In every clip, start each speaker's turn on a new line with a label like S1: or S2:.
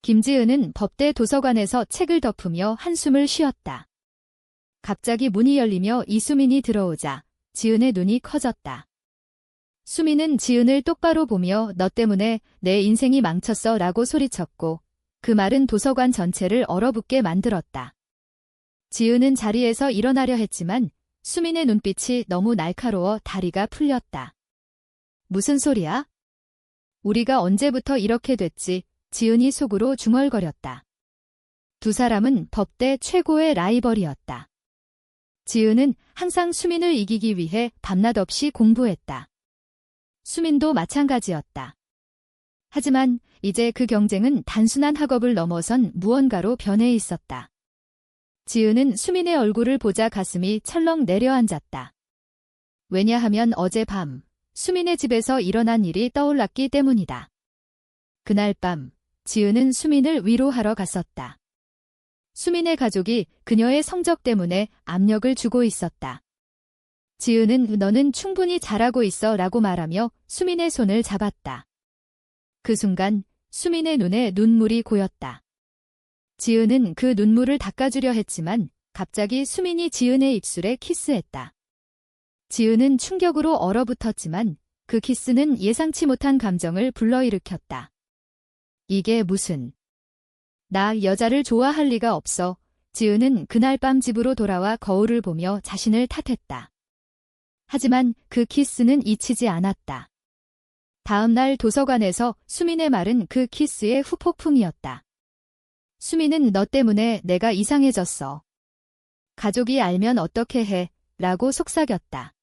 S1: 김지은은 법대 도서관에서 책을 덮으며 한숨을 쉬었다. 갑자기 문이 열리며 이수민이 들어오자 지은의 눈이 커졌다. 수민은 지은을 똑바로 보며 너 때문에 내 인생이 망쳤어 라고 소리쳤고 그 말은 도서관 전체를 얼어붙게 만들었다. 지은은 자리에서 일어나려 했지만 수민의 눈빛이 너무 날카로워 다리가 풀렸다. 무슨 소리야? 우리가 언제부터 이렇게 됐지? 지은이 속으로 중얼거렸다. 두 사람은 법대 최고의 라이벌이었다. 지은은 항상 수민을 이기기 위해 밤낮 없이 공부했다. 수민도 마찬가지였다. 하지만 이제 그 경쟁은 단순한 학업을 넘어선 무언가로 변해 있었다. 지은은 수민의 얼굴을 보자 가슴이 철렁 내려앉았다. 왜냐하면 어젯밤 수민의 집에서 일어난 일이 떠올랐기 때문이다. 그날 밤 지은은 수민을 위로하러 갔었다. 수민의 가족이 그녀의 성적 때문에 압력을 주고 있었다. 지은은 너는 충분히 잘하고 있어 라고 말하며 수민의 손을 잡았다. 그 순간 수민의 눈에 눈물이 고였다. 지은은 그 눈물을 닦아주려 했지만 갑자기 수민이 지은의 입술에 키스했다. 지은은 충격으로 얼어붙었지만 그 키스는 예상치 못한 감정을 불러일으켰다. 이게 무슨... 나 여자를 좋아할 리가 없어. 지은은 그날 밤 집으로 돌아와 거울을 보며 자신을 탓했다. 하지만 그 키스는 잊히지 않았다. 다음 날 도서관에서 수민의 말은 그 키스의 후폭풍이었다. 수민은 너 때문에 내가 이상해졌어. 가족이 알면 어떻게 해? 라고 속삭였다.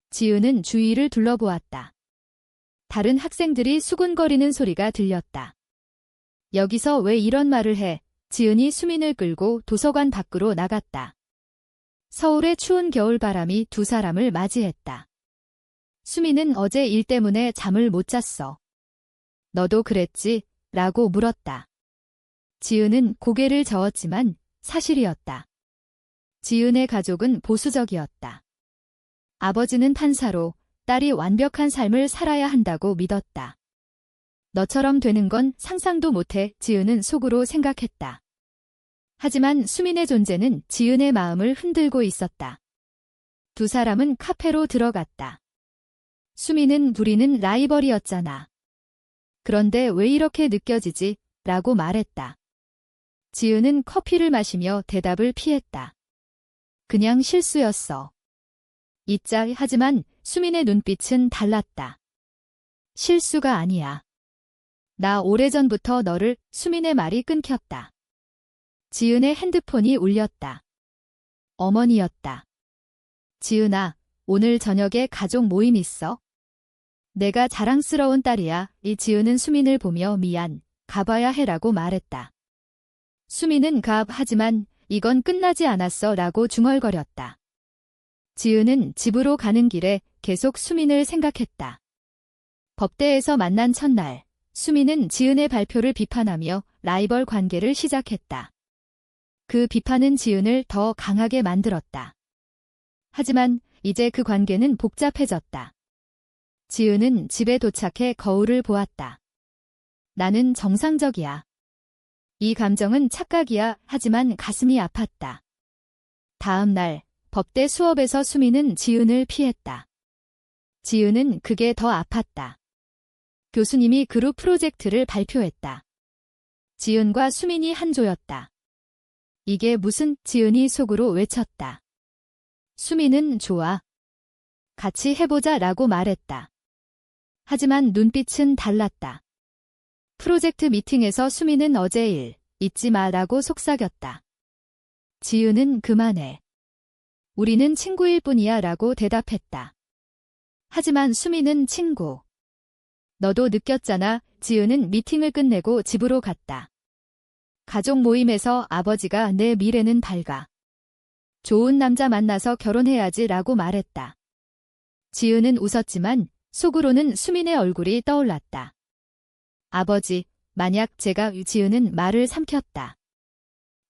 S1: 지은은 주위를 둘러보았다. 다른 학생들이 수군거리는 소리가 들렸다. 여기서 왜 이런 말을 해? 지은이 수민을 끌고 도서관 밖으로 나갔다. 서울의 추운 겨울바람이 두 사람을 맞이했다. 수민은 어제 일 때문에 잠을 못 잤어. 너도 그랬지? 라고 물었다. 지은은 고개를 저었지만 사실이었다. 지은의 가족은 보수적이었다. 아버지는 판사로 딸이 완벽한 삶을 살아야 한다고 믿었다. 너처럼 되는 건 상상도 못해 지은은 속으로 생각했다. 하지만 수민의 존재는 지은의 마음을 흔들고 있었다. 두 사람은 카페로 들어갔다. 수민은 우리는 라이벌이었잖아. 그런데 왜 이렇게 느껴지지? 라고 말했다. 지은은 커피를 마시며 대답을 피했다. 그냥 실수였어. 잊자. 하지만 수민의 눈빛은 달랐다. 실수가 아니야. 나 오래전부터 너를... 수민의 말이 끊겼다. 지은의 핸드폰이 울렸다. 어머니였다. 지은아, 오늘 저녁에 가족 모임 있어? 내가 자랑스러운 딸이야. 이 지은은 수민을 보며 미안, 가봐야 해라고 말했다. 수민은 하지만 이건 끝나지 않았어 라고 중얼거렸다. 지은은 집으로 가는 길에 계속 수민을 생각했다. 법대에서 만난 첫날, 수민은 지은의 발표를 비판하며 라이벌 관계를 시작했다. 그 비판은 지은을 더 강하게 만들었다. 하지만 이제 그 관계는 복잡해졌다. 지은은 집에 도착해 거울을 보았다. 나는 정상적이야. 이 감정은 착각이야. 하지만 가슴이 아팠다. 다음 날 법대 수업에서 수민은 지은을 피했다. 지은은 그게 더 아팠다. 교수님이 그룹 프로젝트를 발표했다. 지은과 수민이 한 조였다. 이게 무슨... 지은이 속으로 외쳤다. 수민은 좋아. 같이 해보자 라고 말했다. 하지만 눈빛은 달랐다. 프로젝트 미팅에서 수민은 어제 일 잊지 마라고 속삭였다. 지은은 그만해. 우리는 친구일 뿐이야 라고 대답했다. 하지만 수민은 친구. 너도 느꼈잖아. 지은은 미팅을 끝내고 집으로 갔다. 가족 모임에서 아버지가 내 미래는 밝아. 좋은 남자 만나서 결혼해야지 라고 말했다. 지은은 웃었지만 속으로는 수민의 얼굴이 떠올랐다. 아버지, 만약 제가... 지은은 말을 삼켰다.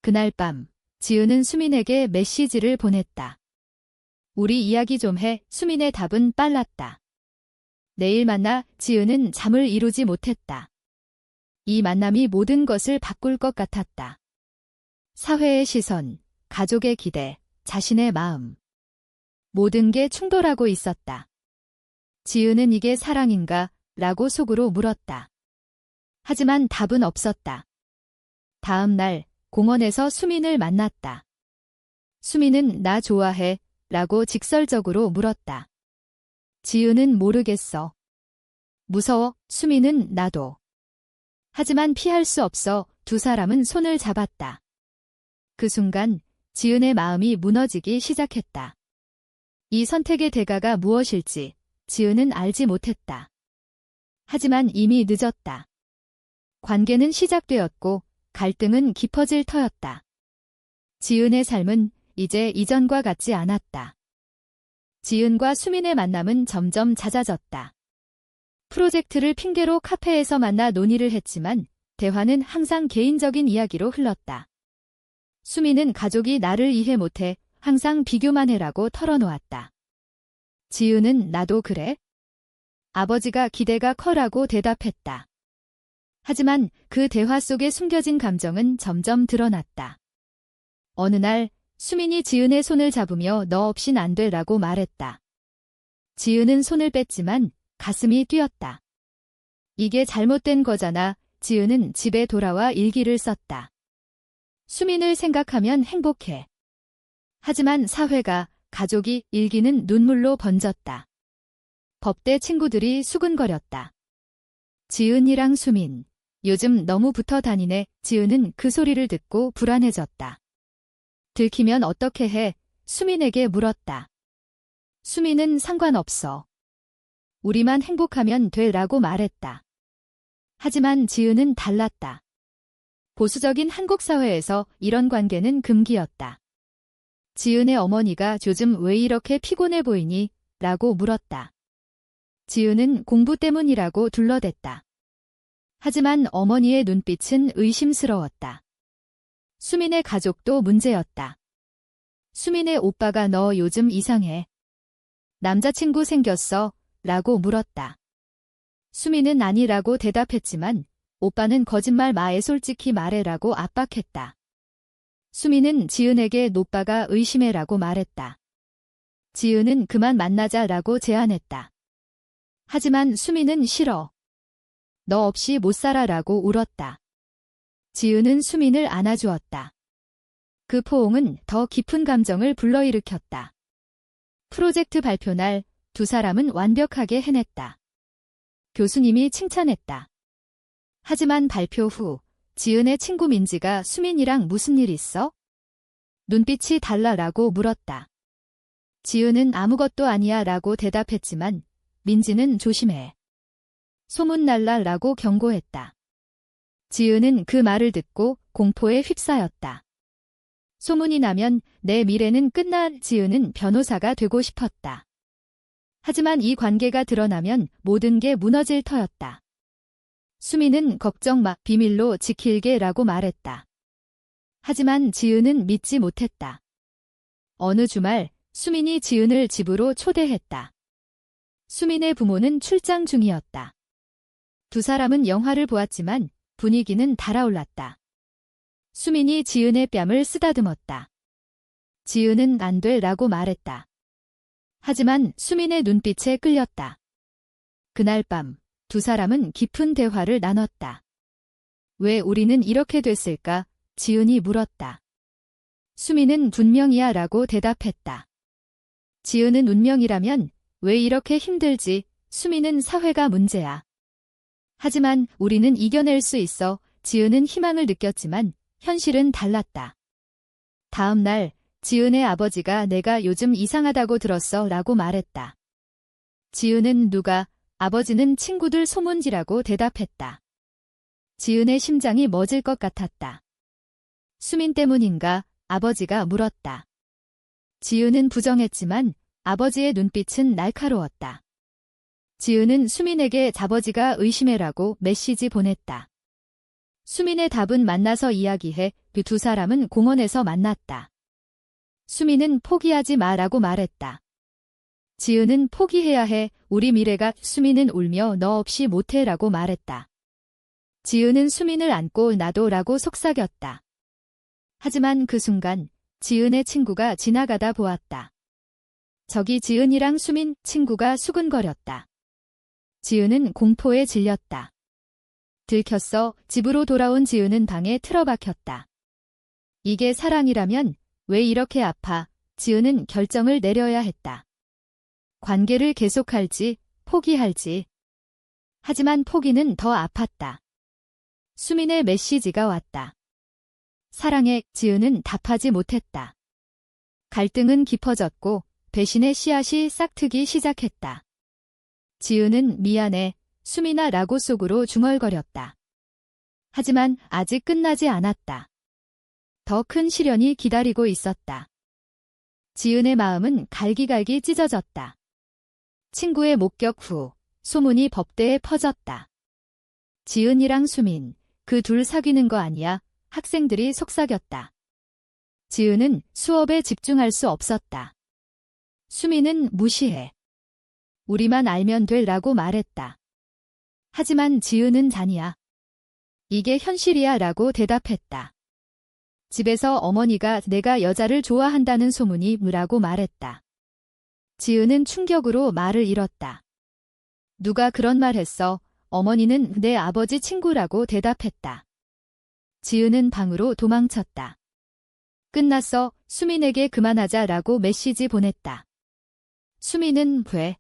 S1: 그날 밤 지은은 수민에게 메시지를 보냈다. 우리 이야기 좀 해. 수민의 답은 빨랐다. 내일 만나. 지은은 잠을 이루지 못했다. 이 만남이 모든 것을 바꿀 것 같았다. 사회의 시선, 가족의 기대, 자신의 마음. 모든 게 충돌하고 있었다. 지은은 이게 사랑인가? 라고 속으로 물었다. 하지만 답은 없었다. 다음 날 공원에서 수민을 만났다. 수민은 나 좋아해? 라고 직설적으로 물었다. 지은은 모르겠어. 무서워, 수민은 나도. 하지만 피할 수 없어 두 사람은 손을 잡았다. 그 순간 지은의 마음이 무너지기 시작했다. 이 선택의 대가가 무엇일지 지은은 알지 못했다. 하지만 이미 늦었다. 관계는 시작되었고 갈등은 깊어질 터였다. 지은의 삶은 이제 이전과 같지 않았다. 지은과 수민의 만남은 점점 잦아졌다. 프로젝트를 핑계로 카페에서 만나 논의를 했지만 대화는 항상 개인적인 이야기로 흘렀다. 수민은 가족이 나를 이해 못해 항상 비교만 해라고 털어놓았다. 지은은 나도 그래? 아버지가 기대가 커라고 대답했다. 하지만 그 대화 속에 숨겨진 감정은 점점 드러났다. 어느 날 수민이 지은의 손을 잡으며 너 없인 안 돼라고 말했다. 지은은 손을 뺐지만 가슴이 뛰었다. 이게 잘못된 거잖아. 지은은 집에 돌아와 일기를 썼다. 수민을 생각하면 행복해. 하지만 사회가, 가족이, 일기는 눈물로 번졌다. 법대 친구들이 수근거렸다. 지은이랑 수민, 요즘 너무 붙어 다니네. 지은은 그 소리를 듣고 불안해졌다. 들키면 어떻게 해? 수민에게 물었다. 수민은 상관없어. 우리만 행복하면 돼라고 말했다. 하지만 지은은 달랐다. 보수적인 한국 사회에서 이런 관계는 금기였다. 지은의 어머니가 요즘 왜 이렇게 피곤해 보이니? 라고 물었다. 지은은 공부 때문이라고 둘러댔다. 하지만 어머니의 눈빛은 의심스러웠다. 수민의 가족도 문제였다. 수민의 오빠가 너 요즘 이상해. 남자친구 생겼어? 라고 물었다. 수민은 아니라고 대답했지만 오빠는 거짓말 마에 솔직히 말해라고 압박했다. 수민은 지은에게 오빠가 의심해라고 말했다. 지은은 그만 만나자라고 제안했다. 하지만 수민은 싫어. 너 없이 못 살아라고 울었다. 지은은 수민을 안아주었다. 그 포옹은 더 깊은 감정을 불러일으켰다. 프로젝트 발표 날 두 사람은 완벽하게 해냈다. 교수님이 칭찬했다. 하지만 발표 후 지은의 친구 민지가 수민이랑 무슨 일 있어? 눈빛이 달라라고 물었다. 지은은 아무것도 아니야 라고 대답했지만 민지는 조심해. 소문날라라고 경고했다. 지은은 그 말을 듣고 공포에 휩싸였다. 소문이 나면 내 미래는 끝나. 지은은 변호사가 되고 싶었다. 하지만 이 관계가 드러나면 모든 게 무너질 터였다. 수민은 걱정 마, 비밀로 지킬게라고 말했다. 하지만 지은은 믿지 못했다. 어느 주말 수민이 지은을 집으로 초대했다. 수민의 부모는 출장 중이었다. 두 사람은 영화를 보았지만 분위기는 달아올랐다. 수민이 지은의 뺨을 쓰다듬었다. 지은은 안 돼라고 말했다. 하지만 수민의 눈빛에 끌렸다. 그날 밤 두 사람은 깊은 대화를 나눴다. 왜 우리는 이렇게 됐을까? 지은이 물었다. 수민은 분명이야 라고 대답했다. 지은은 운명이라면 왜 이렇게 힘들지? 수민은 사회가 문제야. 하지만 우리는 이겨낼 수 있어. 지은은 희망을 느꼈지만 현실은 달랐다. 다음 날 지은의 아버지가 내가 요즘 이상하다고 들었어 라고 말했다. 지은은 누가? 아버지는 친구들 소문지라고 대답했다. 지은의 심장이 멎을 것 같았다. 수민 때문인가? 아버지가 물었다. 지은은 부정했지만 아버지의 눈빛은 날카로웠다. 지은은 수민에게 아버지가 의심해라고 메시지 보냈다. 수민의 답은 만나서 이야기해. 그 두 사람은 공원에서 만났다. 수민은 포기하지 마라고 말했다. 지은은 포기해야 해. 우리 미래가. 수민은 울며 너 없이 못해라고 말했다. 지은은 수민을 안고 놔둬라고 속삭였다. 하지만 그 순간 지은의 친구가 지나가다 보았다. 저기 지은이랑 수민 친구가 수근거렸다. 지은은 공포에 질렸다. 들켰어. 집으로 돌아온 지은은 방에 틀어박혔다. 이게 사랑이라면 왜 이렇게 아파? 지은은 결정을 내려야 했다. 관계를 계속할지 포기할지. 하지만 포기는 더 아팠다. 수민의 메시지가 왔다. 사랑해. 지은은 답하지 못했다. 갈등은 깊어졌고 배신의 씨앗이 싹트기 시작했다. 지은은 미안해. 수민아 라고 속으로 중얼거렸다. 하지만 아직 끝나지 않았다. 더 큰 시련이 기다리고 있었다. 지은의 마음은 갈기갈기 찢어졌다. 친구의 목격 후 소문이 법대에 퍼졌다. 지은이랑 수민, 그 둘 사귀는 거 아니야? 학생들이 속삭였다. 지은은 수업에 집중할 수 없었다. 수민은 무시해. 우리만 알면 돼 라고 말했다. 하지만 지은은 아니야. 이게 현실이야 라고 대답했다. 집에서 어머니가 내가 여자를 좋아한다는 소문이 무라고 말했다. 지은은 충격으로 말을 잃었다. 누가 그런 말 했어? 어머니는 내 아버지 친구라고 대답했다. 지은은 방으로 도망쳤다. 끝났어. 수민에게 그만하자 라고 메시지 보냈다. 수민은 왜?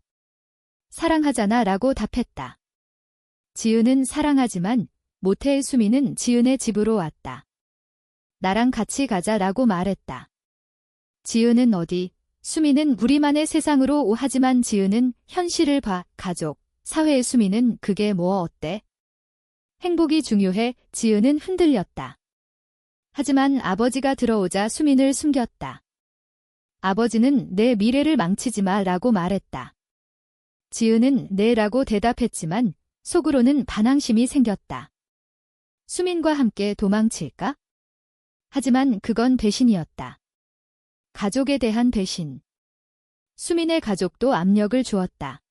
S1: 사랑하잖아 라고 답했다. 지은은 사랑하지만 모태의 수민은 지은의 집으로 왔다. 나랑 같이 가자 라고 말했다. 지은은 어디? 수민은 우리만의 세상으로 하지만 지은은 현실을 봐. 가족, 사회의 수민은 그게 뭐 어때? 행복이 중요해. 지은은 흔들렸다. 하지만 아버지가 들어오자 수민을 숨겼다. 아버지는 내 미래를 망치지 마 라고 말했다. 지은은 네 라고 대답했지만 속으로는 반항심이 생겼다. 수민과 함께 도망칠까? 하지만 그건 배신이었다. 가족에 대한 배신. 수민의 가족도 압력을 주었다.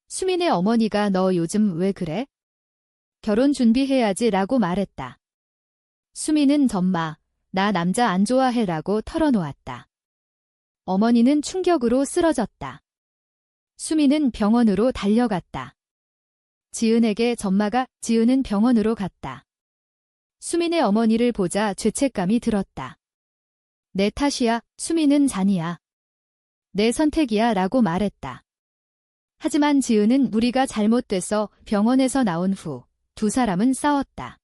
S1: 수민의 어머니가 너 요즘 왜 그래? 결혼 준비해야지 라고 말했다. 수민은 전마, 나 남자 안 좋아해 라고 털어놓았다. 어머니는 충격으로 쓰러졌다. 수민은 병원으로 달려갔다. 지은에게 전마가 지은은 병원으로 갔다. 수민의 어머니를 보자 죄책감이 들었다. 내 탓이야. 수민은 잔이야. 내 선택이야 라고 말했다. 하지만 지은은 우리가 잘못돼서 병원에서 나온 후 두 사람은 싸웠다.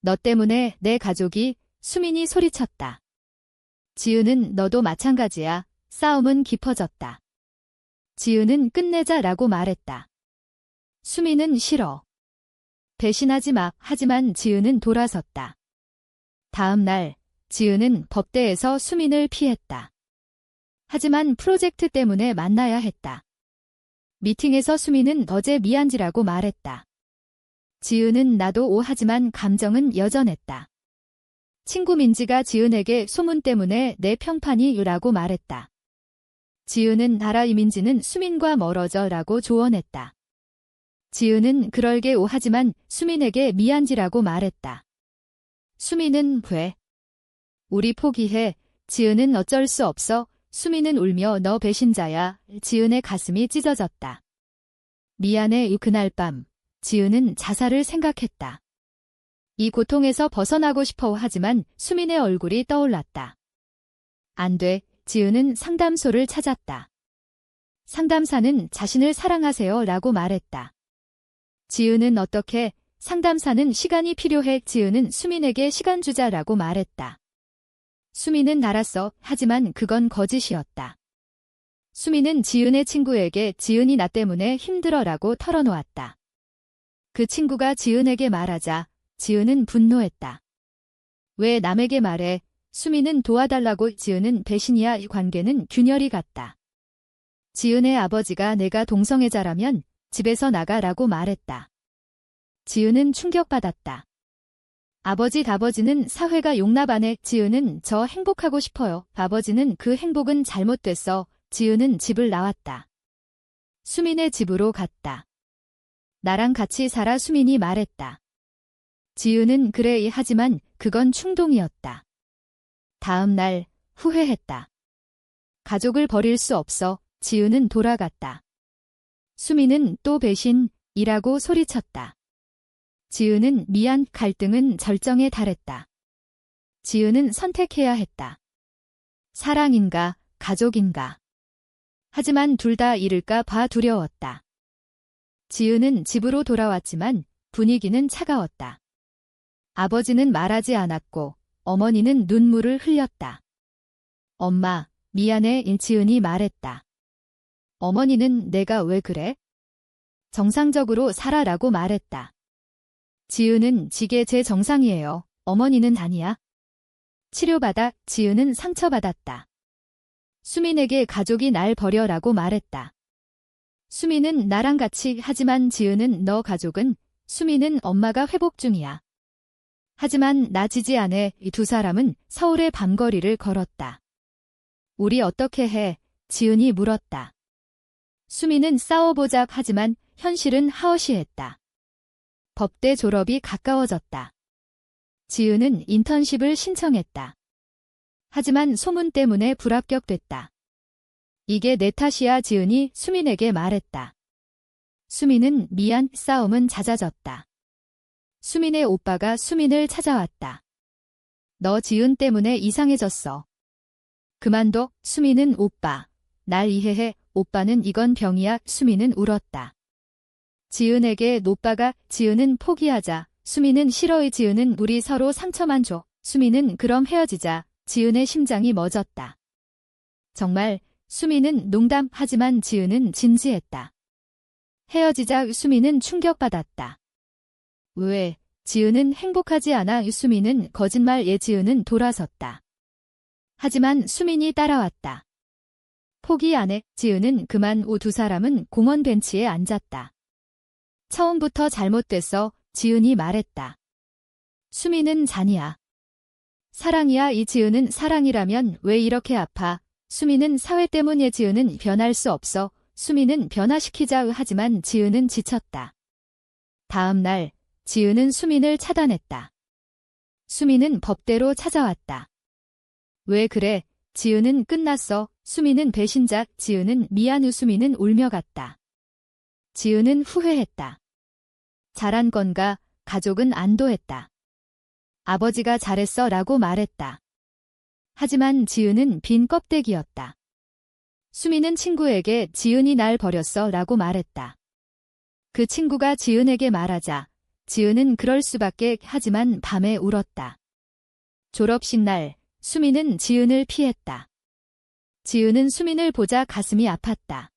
S1: 너 때문에 내 가족이 수민이 소리쳤다. 지은은 너도 마찬가지야. 싸움은 깊어졌다. 지은은 끝내자 라고 말했다. 수민은 싫어. 배신하지 마. 하지만 지은은 돌아섰다. 다음 날 지은은 법대에서 수민을 피했다. 하지만 프로젝트 때문에 만나야 했다. 미팅에서 수민은 어제 미안지라고 말했다. 지은은 나도 하지만 감정은 여전했다. 친구 민지가 지은에게 소문 때문에 내 평판이 유라고 말했다. 지은은 알아. 이민지는 수민과 멀어져 라고 조언했다. 지은은 그럴게 하지만 수민에게 미안지라고 말했다. 수민은 왜? 우리 포기해. 지은은 어쩔 수 없어. 수민은 울며 너 배신자야. 지은의 가슴이 찢어졌다. 미안해. 그날 밤 지은은 자살을 생각했다. 이 고통에서 벗어나고 싶어 하지만 수민의 얼굴이 떠올랐다. 안 돼. 지은은 상담소를 찾았다. 상담사는 자신을 사랑하세요 라고 말했다. 지은은 어떻게? 상담사는 시간이 필요해. 지은은 수민에게 시간 주자라고 말했다. 수민은 알았어. 하지만 그건 거짓이었다. 수민은 지은의 친구에게 지은이 나 때문에 힘들어라고 털어놓았다. 그 친구가 지은에게 말하자 지은은 분노했다. 왜 남에게 말해? 수민은 도와달라고. 지은은 배신이야. 이 관계는 균열이 같다. 지은의 아버지가 내가 동성애자라면 집에서 나가라고 말했다. 지은은 충격받았다. 아버지는 사회가 용납 안 해. 지은은 저 행복하고 싶어요. 아버지는 그 행복은 잘못됐어. 지은은 집을 나왔다. 수민의 집으로 갔다. 나랑 같이 살아. 수민이 말했다. 지은은 그래 하지만 그건 충동이었다. 다음 날 후회했다. 가족을 버릴 수 없어 지은은 돌아갔다. 수미는 또 배신이라고 소리쳤다. 지은은 미안 갈등은 절정에 달했다. 지은은 선택해야 했다. 사랑인가 가족인가. 하지만 둘 다 잃을까 봐 두려웠다. 지은은 집으로 돌아왔지만 분위기는 차가웠다. 아버지는 말하지 않았고 어머니는 눈물을 흘렸다. 엄마, 미안해 지은이 말했다. 어머니는 내가 왜 그래? 정상적으로 살아라고 말했다. 지은은 지게 제 정상이에요. 어머니는 아니야. 치료받아 지은은 상처받았다. 수민에게 가족이 날 버려라고 말했다. 수민은 나랑 같이 하지만 지은은 너 가족은 수민은 엄마가 회복 중이야. 하지만 나 지지 않아 이 두 사람은 서울의 밤거리를 걸었다. 우리 어떻게 해? 지은이 물었다. 수민은 싸워보자 하지만 현실은 하어시했다. 법대 졸업이 가까워졌다. 지은은 인턴십을 신청했다. 하지만 소문 때문에 불합격됐다. 이게 내 탓이야 지은이 수민에게 말했다. 수민은 미안 싸움은 잦아졌다. 수민의 오빠가 수민을 찾아왔다. 너 지은 때문에 이상해졌어. 그만둬 수민은 오빠. 날 이해해 오빠는 이건 병이야 수민은 울었다. 지은에게 오빠가 지은은 포기하자. 수민은 싫어해 지은은 우리 서로 상처만 줘. 수민은 그럼 헤어지자. 지은의 심장이 멎었다. 정말 수민은 농담하지만 지은은 진지했다. 헤어지자 수민은 충격받았다. 왜? 지은은 행복하지 않아 수민은 거짓말 지은은 돌아섰다. 하지만 수민이 따라왔다. 포기 안 해. 지은은 그만 두 사람은 공원 벤치에 앉았다. 처음부터 잘못됐어. 지은이 말했다. 수민은 잔이야. 사랑이야. 이 지은은 사랑이라면 왜 이렇게 아파. 수민은 사회 때문에 지은은 변할 수 없어. 수민은 변화시키자 하지만 지은은 지쳤다. 다음 날 지은은 수민을 차단했다. 수민은 법대로 찾아왔다. 왜 그래? 지은은 끝났어. 수민은 배신자. 지은은 미안. 수민은 울며 갔다. 지은은 후회했다. 잘한 건가? 가족은 안도했다. 아버지가 잘했어 라고 말했다. 하지만 지은은 빈 껍데기였다. 수민은 친구에게 지은이 날 버렸어 라고 말했다. 그 친구가 지은에게 말하자 지은은 그럴 수밖에 하지만 밤에 울었다. 졸업식 날 수민은 지은을 피했다. 지은은 수민을 보자 가슴이 아팠다.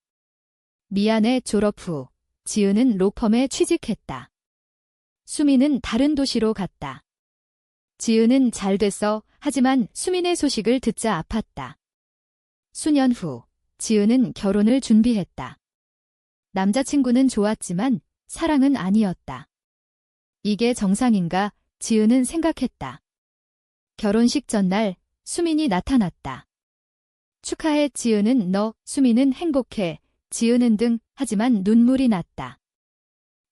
S1: 미안해. 졸업 후 지은은 로펌에 취직했다. 수민은 다른 도시로 갔다. 지은은 잘 됐어. 하지만 수민의 소식을 듣자 아팠다. 수년 후 지은은 결혼을 준비했다. 남자친구는 좋았지만 사랑은 아니었다. 이게 정상인가? 지은은 생각했다. 결혼식 전날 수민이 나타났다. 축하해. 지은은 너, 수민은 행복해. 지은은 등 하지만 눈물이 났다.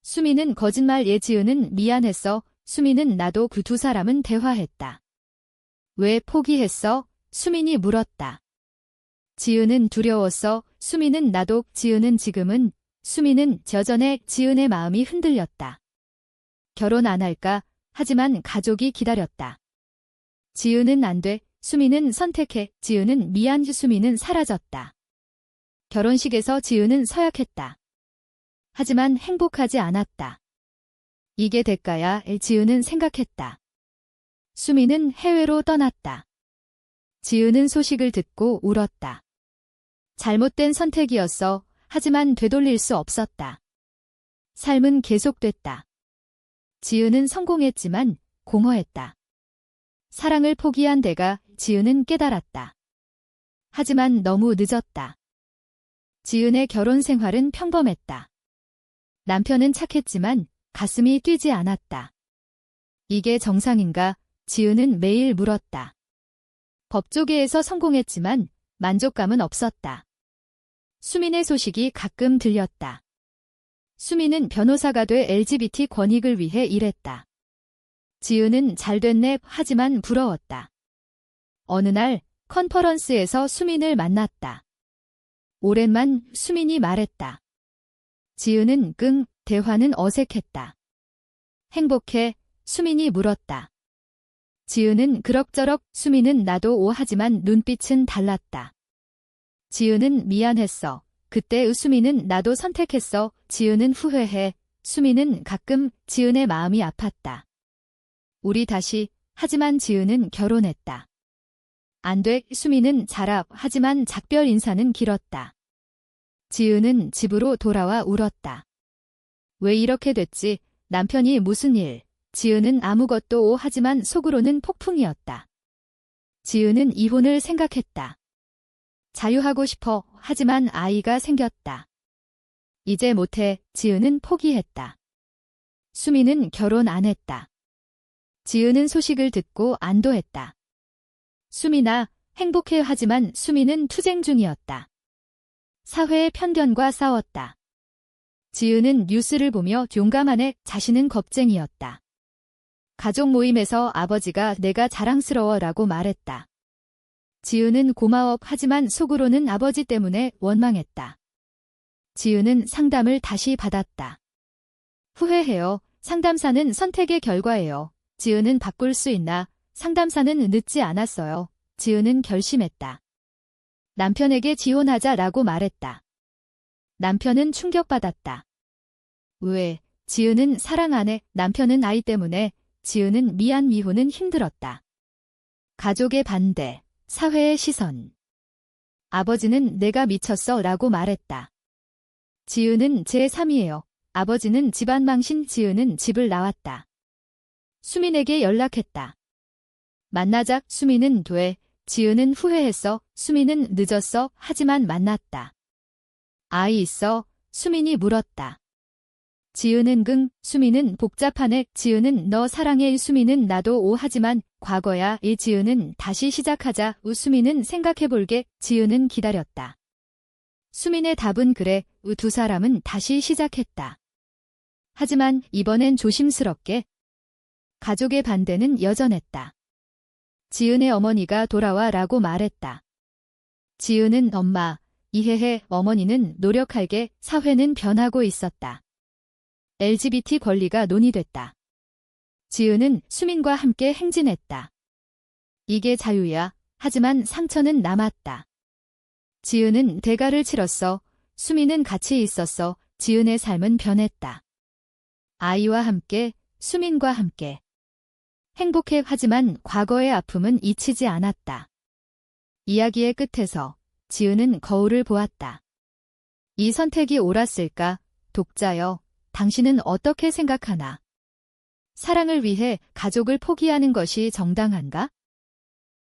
S1: 수민은 거짓말 지은은 미안했어. 수민은 나도 그 두 사람은 대화했다. 왜 포기했어? 수민이 물었다. 지은은 두려웠어. 수민은 나도. 지은은 지금은. 수민은 여전해. 지은의 마음이 흔들렸다. 결혼 안 할까? 하지만 가족이 기다렸다. 지은은 안 돼. 수민은 선택해. 지은은 미안. 수민은 사라졌다. 결혼식에서 지은은 서약했다. 하지만 행복하지 않았다. 이게 대가야. 지은은 생각했다. 수민은 해외로 떠났다. 지은은 소식을 듣고 울었다. 잘못된 선택이었어. 하지만 되돌릴 수 없었다. 삶은 계속됐다. 지은은 성공했지만 공허했다. 사랑을 포기한 데가 지은은 깨달았다. 하지만 너무 늦었다. 지은의 결혼 생활은 평범했다. 남편은 착했지만 가슴이 뛰지 않았다. 이게 정상인가? 지은은 매일 물었다. 법조계에서 성공했지만 만족감은 없었다. 수민의 소식이 가끔 들렸다. 수민은 변호사가 돼 LGBT 권익을 위해 일했다. 지은은 잘 됐네 하지만 부러웠다. 어느 날 컨퍼런스에서 수민을 만났다. 오랜만 수민이 말했다. 지은은 끙, 대화는 어색했다. 행복해? 수민이 물었다. 지은은 그럭저럭, 수민은 나도 오 하지만 눈빛은 달랐다. 지은은 미안했어. 그때 수민은 나도 선택했어. 지은은 후회해. 수민은 가끔 지은의 마음이 아팠다. 우리 다시, 하지만 지은은 결혼했다. 안 돼, 수민은 자라, 하지만 작별 인사는 길었다. 지은은 집으로 돌아와 울었다. 왜 이렇게 됐지? 남편이 무슨 일? 지은은 아무것도 오 하지만 속으로는 폭풍이었다. 지은은 이혼을 생각했다. 자유하고 싶어 하지만 아이가 생겼다. 이제 못해 지은은 포기했다. 수민은 결혼 안 했다. 지은은 소식을 듣고 안도했다. 수민아, 행복해 하지만 수민은 투쟁 중이었다. 사회의 편견과 싸웠다. 지은은 뉴스를 보며 용감하네 자신은 겁쟁이였다. 가족 모임에서 아버지가 내가 자랑스러워 라고 말했다. 지은은 고마워 하지만 속으로는 아버지 때문에 원망했다. 지은은 상담을 다시 받았다. 후회해요. 상담사는 선택의 결과예요. 지은은 바꿀 수 있나? 상담사는 늦지 않았어요. 지은은 결심했다. 남편에게 지원하자라고 말했다. 남편은 충격받았다. 왜? 지은은 사랑 안 해. 남편은 아이 때문에. 지은은 미안 미혼은 힘들었다. 가족의 반대, 사회의 시선. 아버지는 내가 미쳤어 라고 말했다. 지은은 제3이에요. 아버지는 집안 망신. 지은은 집을 나왔다. 수민에게 연락했다. 만나자. 수민은 돼. 지은은 후회했어. 수민은 늦었어. 하지만 만났다. 아이 있어? 수민이 물었다. 지은은 긍, 수민은 복잡하네. 지은은 너 사랑해. 수민은 나도 오 하지만 과거야. 이 지은은 다시 시작하자. 수민은 생각해볼게. 지은은 기다렸다. 수민의 답은 그래. 두 사람은 다시 시작했다. 하지만 이번엔 조심스럽게. 가족의 반대는 여전했다. 지은의 어머니가 돌아와 라고 말했다. 지은은 엄마, 이해해. 어머니는 노력할게. 사회는 변하고 있었다. LGBT 권리가 논의됐다. 지은은 수민과 함께 행진했다. 이게 자유야. 하지만 상처는 남았다. 지은은 대가를 치렀어. 수민은 같이 있었어. 지은의 삶은 변했다. 아이와 함께, 수민과 함께. 행복해 하지만 과거의 아픔은 잊히지 않았다. 이야기의 끝에서 지은은 거울을 보았다. 이 선택이 옳았을까? 독자여, 당신은 어떻게 생각하나? 사랑을 위해 가족을 포기하는 것이 정당한가?